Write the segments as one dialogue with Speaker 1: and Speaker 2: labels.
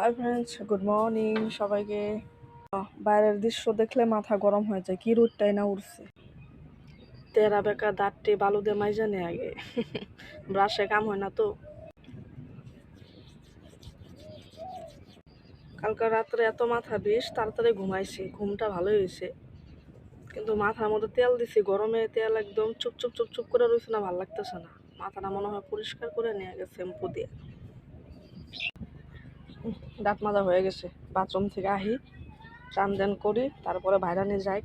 Speaker 1: Hi friends, good morning সবাইকে। বাইরের দৃশ্য দেখলে মাথা গরম হয়ে যায়। কি রোদটাই না উঠছে। তেরা বেকা দাঁতটি বালু দিয়ে মাইজা নেই আগে। ব্রাশে কাম হয় না তো। কালকে রাত্রে এত মাথা বিষ, তাড়াতাড়ি ঘুমাইছি, ঘুমটা ভালোই হয়েছে। কিন্তু মাথার মধ্যে তেল দিছি, গরমে তেল একদম চুপ চুপ চুপ চুপ করে রয়েছে না, ভালো লাগতেছে না। মাথাটা মনে হয় পরিষ্কার করে নিয়ে গেছে শ্যাম্পু দিয়ে। দাঁত মাজা হয়ে গেছে। বাথরুম থেকে আহি, চান দেন করি, তারপরে বাইরে নিয়ে যাই।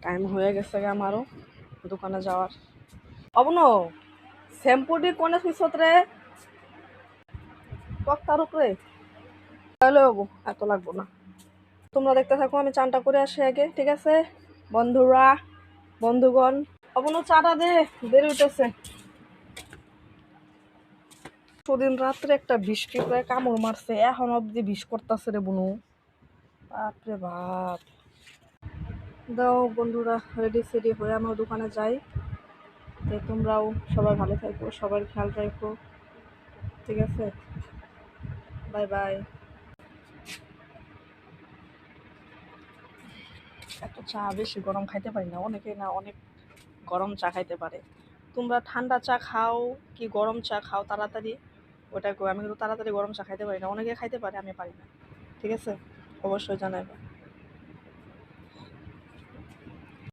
Speaker 1: টাইম হয়ে গেছে আমারও দোকানে যাওয়ার। অবন শ্যাম্পুটি কোনে সুইছত রে তক্তার উপরে তাহলে হবো, এত লাগবো না। তোমরা দেখতে থাকো, আমি চানটা করে আসি আগে, ঠিক আছে বন্ধুগণ। অবন চাটা দে, দেরি হইতেছে। সেদিন রাত্রে একটা বিষ পিঁপড়ায় কামড় মারছে, এখন অব্দি বিষ করতেছে রে বুনু। বাপরে বাপ। দাও বন্ধুরা, রেডি সেডি হয়ে আমার দোকানে যাই। তোমরাও সবাই ভালো থাকো, সবার খেয়াল রাখো, ঠিক আছে? Bye bye. এত চা বেশি গরম খাইতে পারি না, অনেকে না অনেক গরম চা খাইতে পারে। তোমরা ঠান্ডা চা খাও কি গরম চা খাও তাড়াতাড়ি ওটা কো। আমি কিন্তু তাড়াতাড়ি গরম চা খাইতে পারি না, অনেকে খাইতে পারে, আমি পারি না, ঠিক আছে? অবশ্যই জানাবে।